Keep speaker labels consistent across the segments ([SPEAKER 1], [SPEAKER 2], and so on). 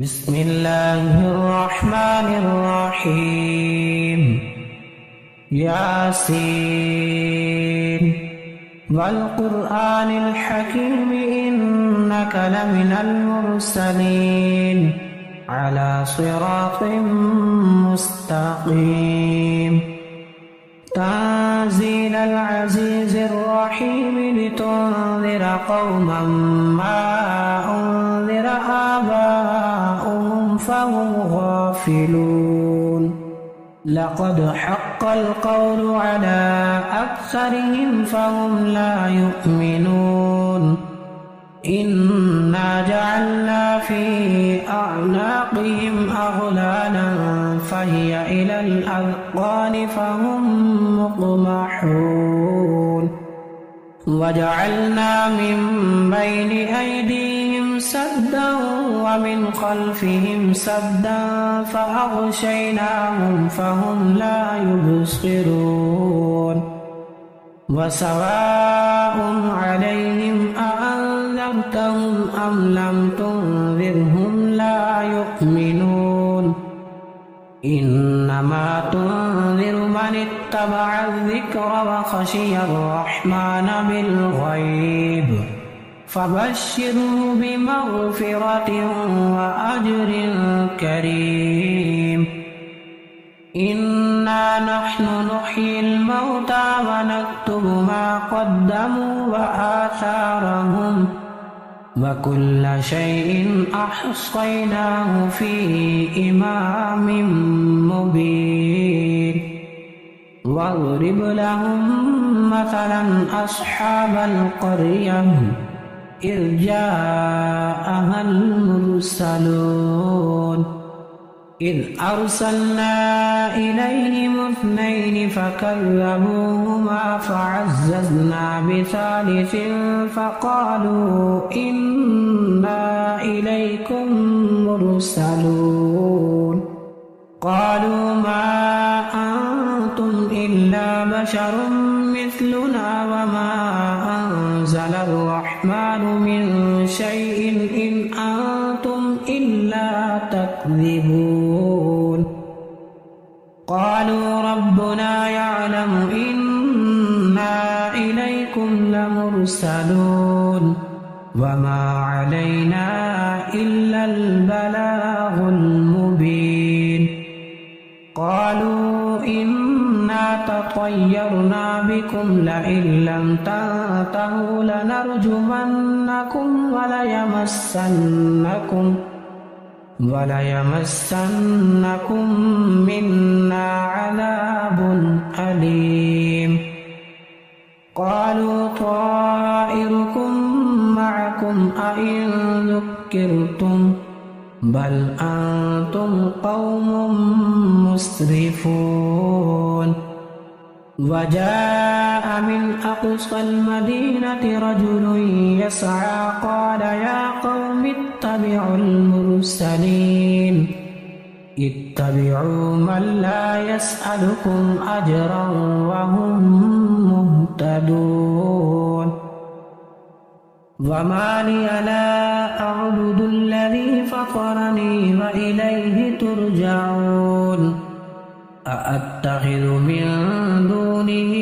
[SPEAKER 1] بسم الله الرحمن الرحيم ياسين والقرآن الحكيم إنك لمن المرسلين على صراط مستقيم تنزيل العزيز الرحيم لتنذر قوما ما أنذر آباؤهم فهم غافلون لقد حق القول على أكثرهم فهم لا يؤمنون إنا جعلنا في أعناقهم أغلالا فهي إلى الأذقان فهم مقمحون وجعلنا من بين أيديهم سدا ومن خلفهم سدا فأغشيناهم فهم لا يبصرون وسواء عليهم أأنذرتهم أم لم تنذرهم لا يؤمنون إنما تنذر من اتبع الذكر وخشي الرحمن بالغيب فبشره بمغفرة وأجر كريم إنا نحن نحيي الموتى ونكتب ما قدموا وآثارهم وكل شيء أحصيناه في إمام مبين واضرب لهم مثلا أصحاب القرية إذ جاءها المرسلون إذ أرسلنا إليهم اثنين فكذبوهما فعززنا بثالث فقالوا إنا إليكم مرسلون قالوا ما أنتم إلا بشر مثلنا وما أنزل الرحمن من شيء إن أنتم إلا تكذبون قالوا ربنا يعلم إنا إليكم لمرسلون وما علينا إلا البلاغ المبين قالوا إنا تطيرنا بكم لئن لم تنتهوا لنرجمنكم وليمسنكم منا عذاب أليم قالوا طائركم معكم أئن ذكرتم بل أنتم قوم مسرفون وجاء من أقصى المدينة رجل يسعى قال يا قوم اتبعوا المرسلين اتبعوا من لا يسألكم أجرا وهم مهتدون وما لي لا أعبد الذي فطرني وإليه ترجعون أأتخذ من دونه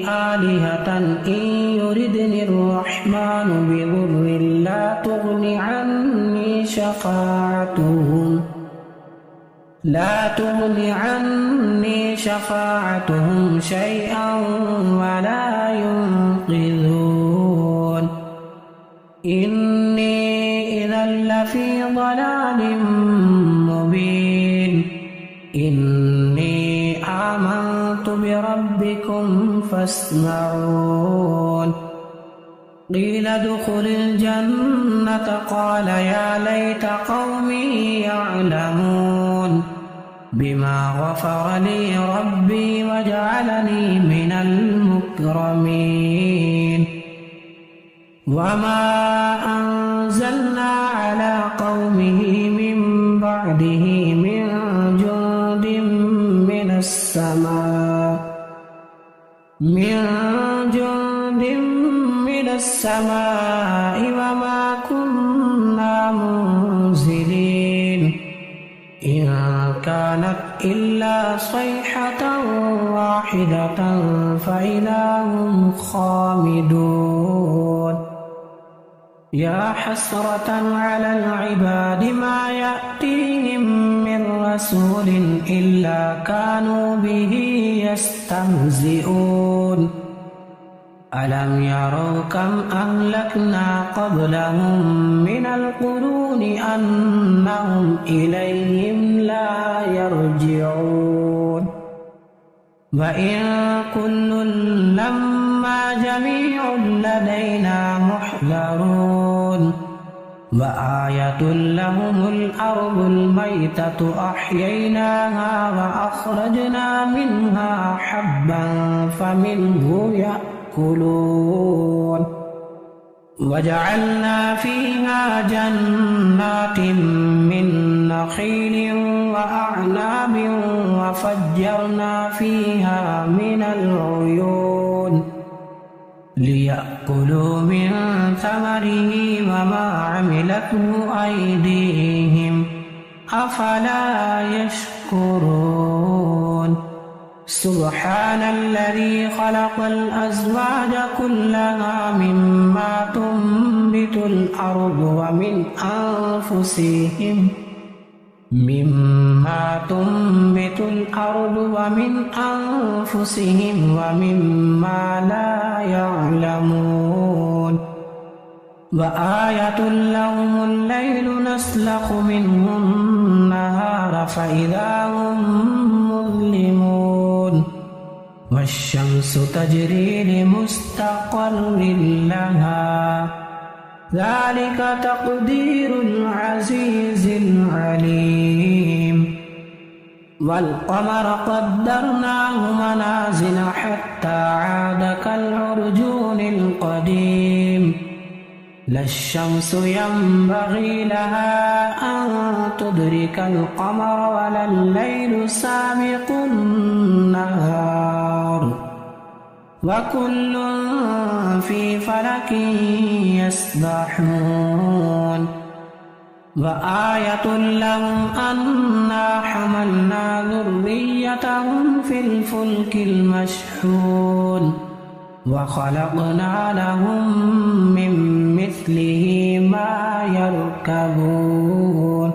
[SPEAKER 1] آلهة إن يردني الرحمن بضر لا تغني عني شفاعتهم شيئا ولا ينقذون إني إذا لفي ضلال مبين إني آمنت بربكم فاسمعون قيل ادخل الجنة قال يا ليت قومي يعلمون بما غفر لي ربي وجعلني من المكرمين وما أنزلنا على قومه من بعده من جند من السماء وما كنا منزلين كانت إلا صيحة واحدة فإذا هم خامدون يا حسرة على العباد ما يأتيهم من رسول إلا كانوا به يستهزئون ألم يروا كم أهلكنا قبلهم من القرون أنهم إليهم لا يرجعون وإن كل لما جميع لدينا محضرون وآية لهم الأرض الميتة أحييناها وأخرجنا منها حبا فمنه يأكلون وجعلنا فيها جنات من نخيل وأعناب وفجرنا فيها من العيون ليأكلوا من ثمره وما عملته أيديهم أفلا يشكرون سبحان الذي خلق الأزواج كلها مما تنبت الأرض ومن أنفسهم ومما لا يعلمون وآية لهم الليل نسلخ منه النهار فإذا هم مظلمون والشمس تجري لمستقر لها ذلك تقدير العزيز العليم والقمر قدرناه منازل حتى عاد كالعرجون القديم لا الشمس ينبغي لها أن تدرك القمر ولا الليل سابق النهار وكل في فلك يسبحون وآية لهم أنا حملنا ذريتهم في الفلك المشحون وخلقنا لهم من مثله ما يركبون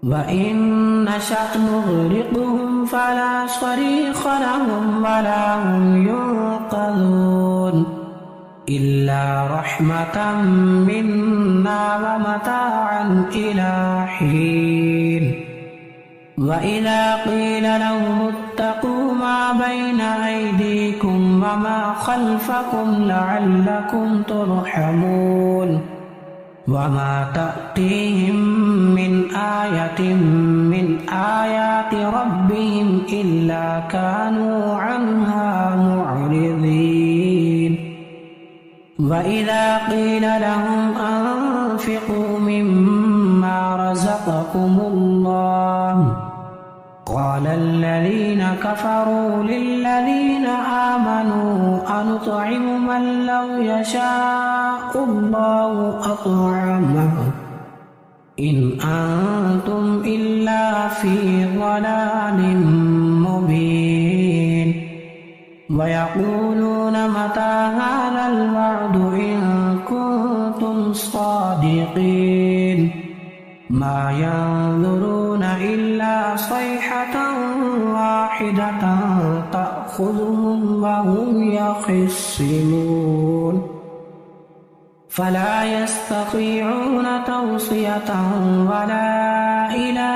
[SPEAKER 1] وإن نشأ نغرقهم فلا صريخ لهم ولا هم ينقذون إلا رحمة منا ومتاعا إلى حين وإذا قيل لهم اتقوا ما بين أيديكم وما خلفكم لعلكم ترحمون وما تأتيهم من آية من آيات ربهم إلا كانوا عنها معرضين وإذا قيل لهم أنفقوا مما رزقكم الله قال الذين كفروا للذين آمنوا أنطعم من لو يشاء الله أطعمه إن أنتم إلا في ضلال مبين ويقولون متى هذا الوعد إن كنتم صادقين ما ينظرون إلا صيحة واحدة تأخذهم وهم يخصمون فلا يستطيعون توصية ولا إلى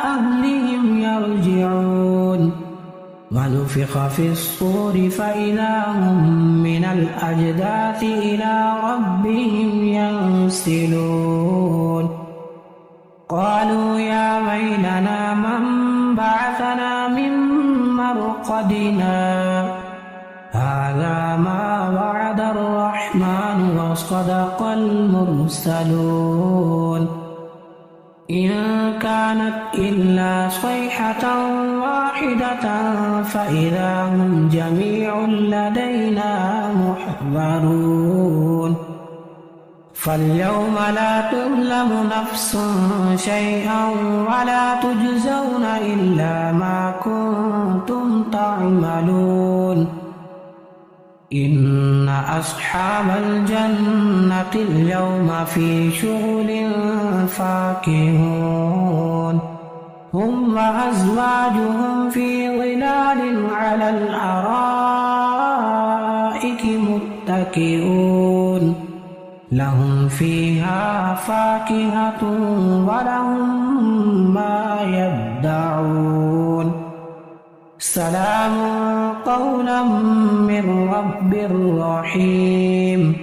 [SPEAKER 1] أهلهم يرجعون ونفخ في الصور فإذا هم من الأجداث إلى ربهم ينسلون قالوا يا ويلنا من بعثنا من مرقدنا هذا ما وعد الرحمن وصدق المرسلون إن كانت إلا صيحة واحدة فإذا هم جميع لدينا محضرون فاليوم لا تظلم نفس شيئا ولا تجزون إلا ما كنتم تعملون إن أصحاب الجنة اليوم في شغل فاكهون هم وأزواجهم في ظلال على الأرائك متكئون لهم فيها فاكهة ولهم ما يدعون سلام قولا من رب رحيم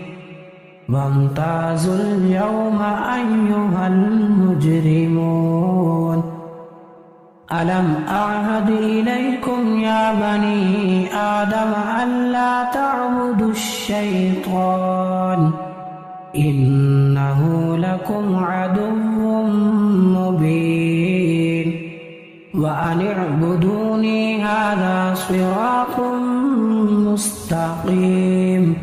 [SPEAKER 1] وامتازوا اليوم أيها المجرمون ألم أعهد إليكم يا بني آدم ألا تعبدوا الشيطان إنه لكم عدو مبين وأن اعبدوني هذا صراط مستقيم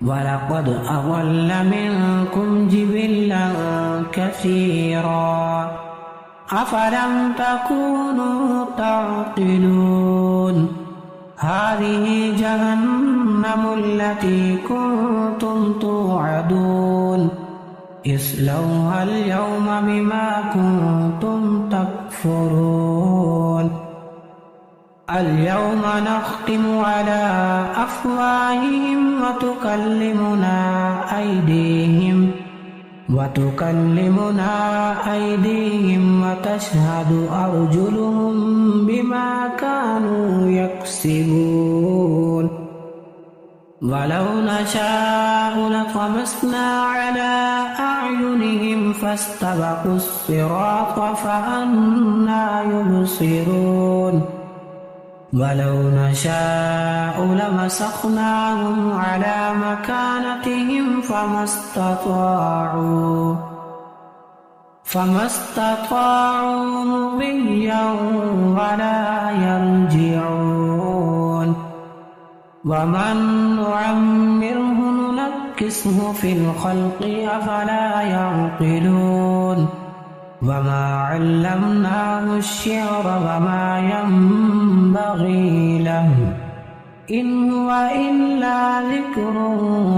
[SPEAKER 1] ولقد أضل منكم جبلا كثيرا أفلم تكونوا تعقلون هذه جهنم التي كنتم توعدون اصلوها اليوم بما كنتم تكفرون اليوم نختم على أفواههم وتكلمنا أيديهم وتشهد أرجلهم بما كانوا يكسبون ولو نشاء لطمسنا على أعينهم فاستبقوا الصراط فأنى يبصرون ولو نشاء لمسخناهم على مكانتهم فما استطاعوا مضيا ولا يرجعون ومن نعمره ننكسه في الخلق أفلا يعقلون وما علمناه الشعر وما ينبغي له إن هو إلا ذكر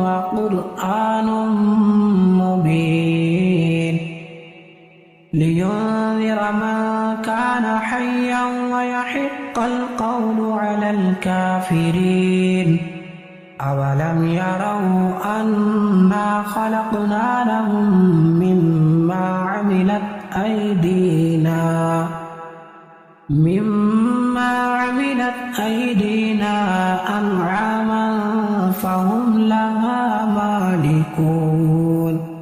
[SPEAKER 1] وقرآن مبين لينذر من كان حيا ويحق القول على الكافرين أولم يروا أنا خلقنا لهم مما عملت أيدينا أنعاما فهم لها مالكون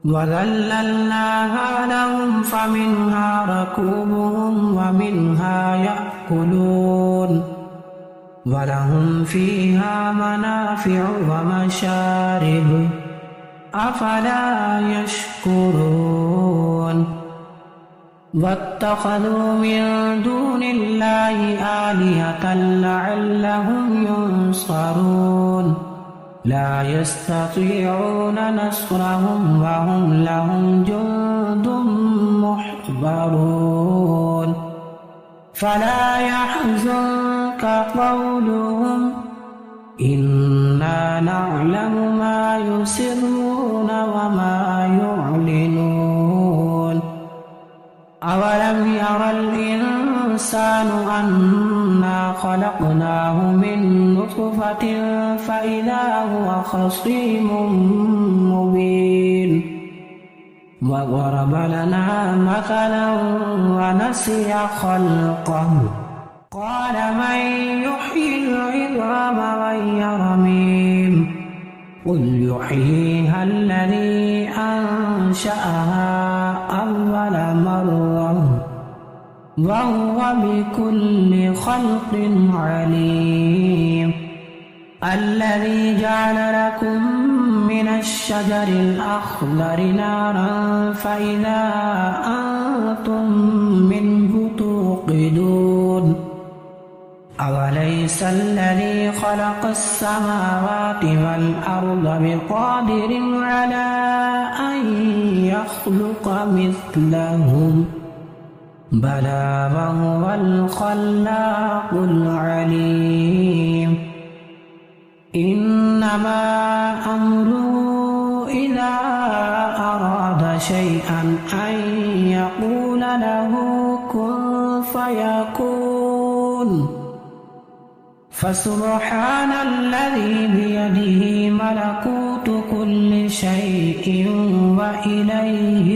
[SPEAKER 1] وذللناها لهم فمنها ركوبهم ومنها يأكلون ولهم فيها منافع ومشارب أفلا يشكرون واتخذوا من دون الله آلهة لعلهم ينصرون لا يستطيعون نصرهم وهم لهم جند محضرون فلا يحزنك قولهم إنا نعلم ما يسرون وما يعلنون أولم ير الإنسان أنا خلقناه من نطفة فإذا هو خصيم مبين وضرب لنا مثلا ونسي خلقه قال من يحيي العظام وهي رميم قل يحييها الذي أنشأها أول مرة وهو بكل خلق عليم الذي جعل لكم من الشجر الأخضر نارا فإذا أنتم منه توقدون أوليس الذي خلق السماوات والأرض بقادر على أن يخلق مثلهم بلى وهو الخلاق العليم إنما أمره إذا أراد شيئا أن يقول له كن فيكون فسبحان الذي بيده ملكوت كل شيء وإليه